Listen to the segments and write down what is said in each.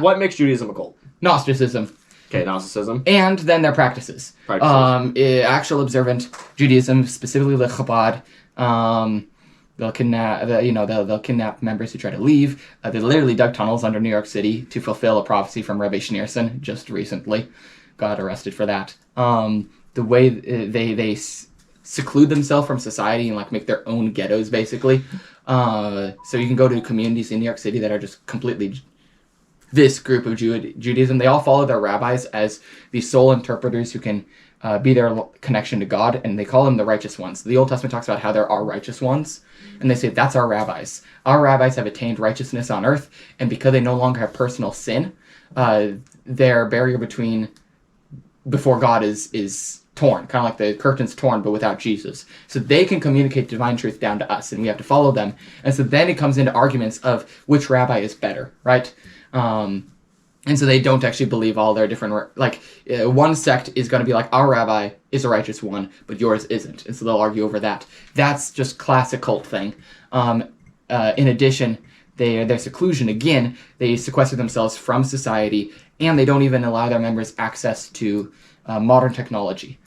What makes Judaism a cult? Gnosticism. Okay, Gnosticism. And then their practices. Actual observant Judaism, specifically the Chabad. They'll kidnap members who try to leave. They literally dug tunnels under New York City to fulfill a prophecy from Rabbi Schneerson just recently. Got arrested for that. The way they seclude themselves from society and like make their own ghettos, basically. So you can go to communities in New York City that are just completely this group of Judaism. They all follow their rabbis as the sole interpreters who can be their connection to God, and they call them the righteous ones. The Old Testament talks about how there are righteous ones, and they say that's our rabbis. Our rabbis have attained righteousness on earth, and because they no longer have personal sin, their barrier before God is torn, kind of like the curtain's torn, but without Jesus. So they can communicate divine truth down to us, and we have to follow them. And so then it comes into arguments of which rabbi is better, right? And so they don't actually believe all their different, one sect is going to be like, our rabbi is a righteous one, but yours isn't. And so they'll argue over that. That's just classic cult thing. In addition, their seclusion, again, they sequester themselves from society, and they don't even allow their members access to modern technology.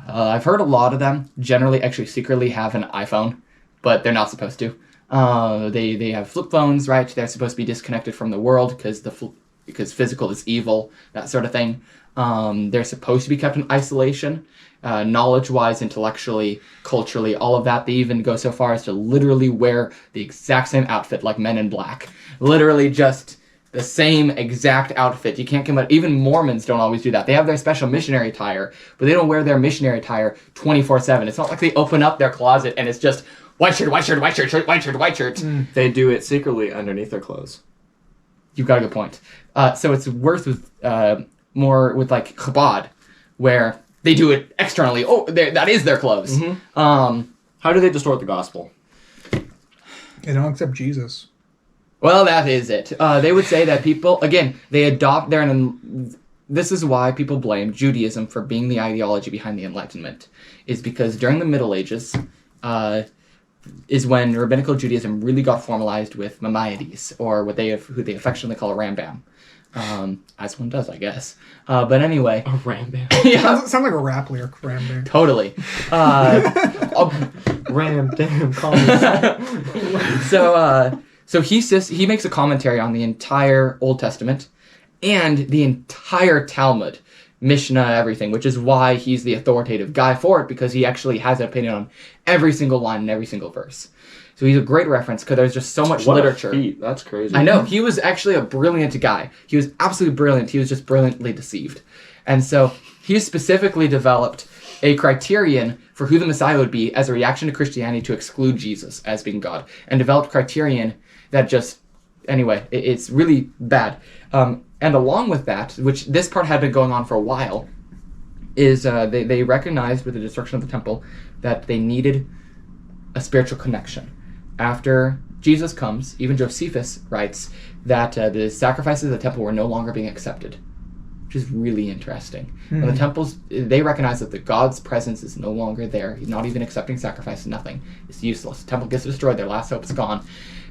I've heard a lot of them generally actually secretly have an iPhone, but they're not supposed to. They have flip phones, right? They're supposed to be disconnected from the world because physical is evil, that sort of thing. They're supposed to be kept in isolation, knowledge-wise, intellectually, culturally, all of that. They even go so far as to literally wear the exact same outfit like Men in Black. Literally just the same exact outfit. You can't come out. Even Mormons don't always do that. They have their special missionary attire, but they don't wear their missionary attire 24/7. It's not like they open up their closet and it's just white shirt, white shirt, white shirt, white shirt, white shirt. They do it secretly underneath their clothes. You've got a good point. So it's worse with more with like Chabad, where they do it externally. Oh, that is their clothes. Mm-hmm. How do they distort the gospel? They don't accept Jesus. Well, that is it. They would say that people, again, they adopt this is why people blame Judaism for being the ideology behind the Enlightenment, is because during the Middle Ages is when Rabbinical Judaism really got formalized with Maimonides, or who they affectionately call a Rambam. As one does, I guess. But anyway. A Rambam. Yeah. Sounds like a rap lyric, Rambam. Totally. Damn, call me. So he makes a commentary on the entire Old Testament and the entire Talmud, Mishnah, everything, which is why he's the authoritative guy for it, because he actually has an opinion on every single line and every single verse. So he's a great reference because there's just so much literature. A feat. That's crazy. I know. He was actually a brilliant guy. He was absolutely brilliant. He was just brilliantly deceived. And so he specifically developed a criterion for who the Messiah would be as a reaction to Christianity to exclude Jesus as being God, and developed criterion that just, anyway, it's really bad. And along with that, which this part had been going on for a while, is they recognized with the destruction of the temple that they needed a spiritual connection. After Jesus comes, even Josephus writes that the sacrifices of the temple were no longer being accepted, which is really interesting. Mm-hmm. The temples, they recognize that the God's presence is no longer there. He's not even accepting sacrifice, nothing. It's useless. The temple gets destroyed, their last hope is gone.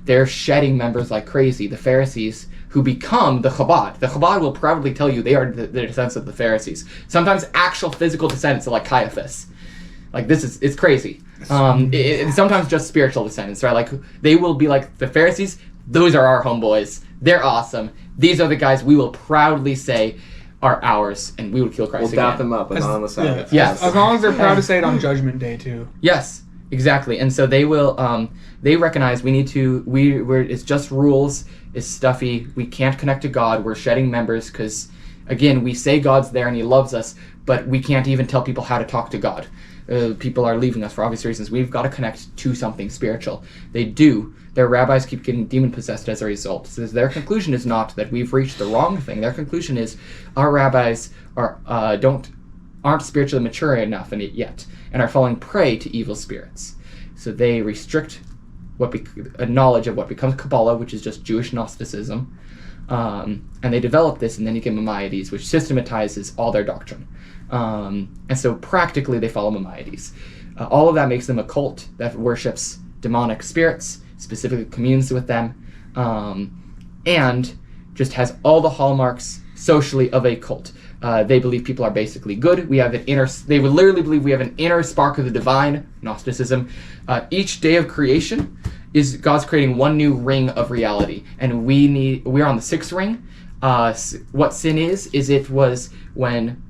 They're shedding members like crazy. The Pharisees, who become the Chabad. The Chabad will proudly tell you they are the descendants of the Pharisees. Sometimes actual physical descendants, like Caiaphas. Like, it's crazy. It's sometimes just spiritual descendants, right? Like, they will be like, the Pharisees, those are our homeboys. They're awesome. These are the guys we will proudly say are ours, and we would kill Christ again. We'll back them up, and on the Sabbath. Yeah. Yes. As long as they're proud to say it on Judgment Day, too. Yes, exactly. And so they will, they recognize it's just rules, it's stuffy, we can't connect to God, we're shedding members, because, again, we say God's there and he loves us, but we can't even tell people how to talk to God. People are leaving us for obvious reasons. We've got to connect to something spiritual. They do. Their rabbis keep getting demon-possessed as a result. So their conclusion is not that we've reached the wrong thing. Their conclusion is our rabbis aren't spiritually mature enough yet, and are falling prey to evil spirits. So they restrict a knowledge of what becomes Kabbalah, which is just Jewish Gnosticism, and they develop this, and then you get Maimonides, which systematizes all their doctrine. And so practically they follow Maimonides. All of that makes them a cult that worships demonic spirits, specifically communes with them, and just has all the hallmarks socially of a cult. They believe people are basically good. They would literally believe we have an inner spark of the divine, Gnosticism. Each day of creation is God's creating one new ring of reality, and we're on the sixth ring. What sin is it was when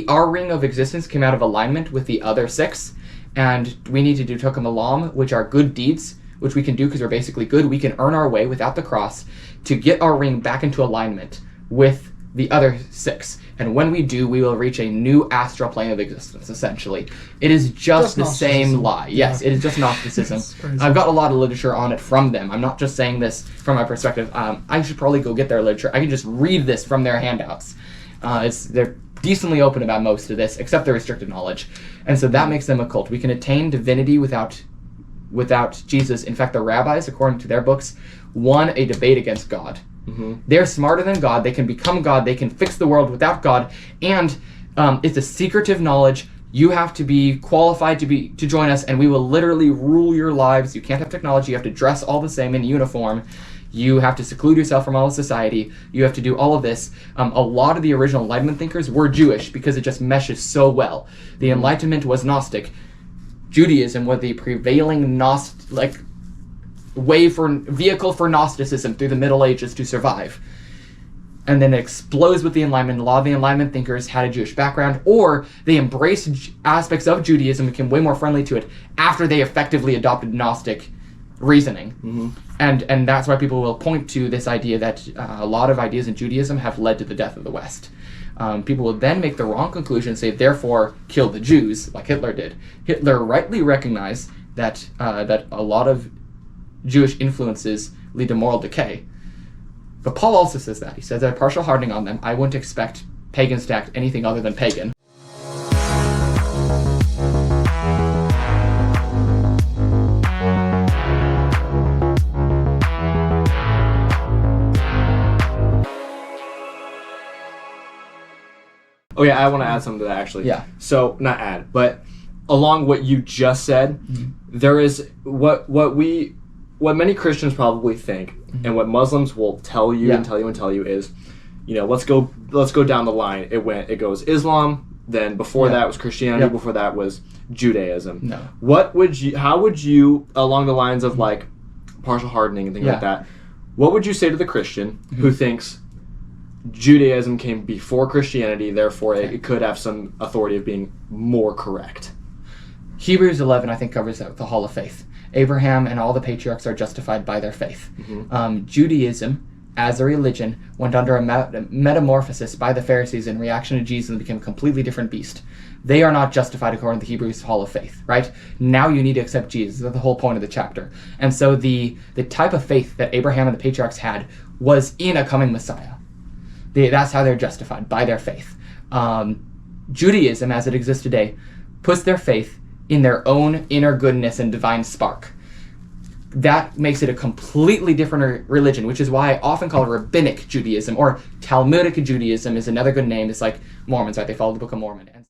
our ring of existence came out of alignment with the other six, and we need to do Tukum Alam, which are good deeds, which we can do because we're basically good. We can earn our way without the cross to get our ring back into alignment with the other six. And when we do, we will reach a new astral plane of existence, essentially. It is just the same lie. Yes, it is just Gnosticism. I've got a lot of literature on it from them. I'm not just saying this from my perspective. I should probably go get their literature. I can just read this from their handouts. They're decently open about most of this, except the restricted knowledge. And so that makes them a cult. We can attain divinity without Jesus. In fact, the rabbis, according to their books, won a debate against God. Mm-hmm. They're smarter than God. They can become God. They can fix the world without God. And it's a secretive knowledge. You have to be qualified to join us, and we will literally rule your lives. You can't have technology. You have to dress all the same in uniform. You have to seclude yourself from all of society. You have to do all of this. A lot of the original Enlightenment thinkers were Jewish because it just meshes so well. The Enlightenment was Gnostic. Judaism was the prevailing vehicle for Gnosticism through the Middle Ages to survive. And then it explodes with the Enlightenment. A lot of the Enlightenment thinkers had a Jewish background, or they embraced aspects of Judaism and became way more friendly to it after they effectively adopted Gnostic reasoning. Mm-hmm. And that's why people will point to this idea that a lot of ideas in Judaism have led to the death of the West. People will then make the wrong conclusion and say, therefore, kill the Jews, like Hitler did. Hitler rightly recognized that a lot of Jewish influences lead to moral decay. But Paul also says that. He says that partial hardening on them, I wouldn't expect pagans to act anything other than pagan. Oh yeah, I want to add something to that actually. Yeah. So not add, but along what you just said, there is what many Christians probably think, and what Muslims will tell you and tell you is, let's go down the line. It goes Islam, then before that was Christianity, before that was Judaism. No. How would you, along the lines of like partial hardening and things like that, what would you say to the Christian who thinks Judaism came before Christianity, therefore it could have some authority of being more correct? Hebrews 11, I think, covers the Hall of Faith. Abraham and all the patriarchs are justified by their faith. Mm-hmm. Judaism, as a religion, went under a metamorphosis by the Pharisees in reaction to Jesus and became a completely different beast. They are not justified according to the Hebrews Hall of Faith, right? Now you need to accept Jesus. That's the whole point of the chapter. And so the type of faith that Abraham and the patriarchs had was in a coming Messiah. That's how they're justified, by their faith. Judaism, as it exists today, puts their faith in their own inner goodness and divine spark. That makes it a completely different religion, which is why I often call it Rabbinic Judaism, or Talmudic Judaism is another good name. It's like Mormons, right? They follow the Book of Mormon.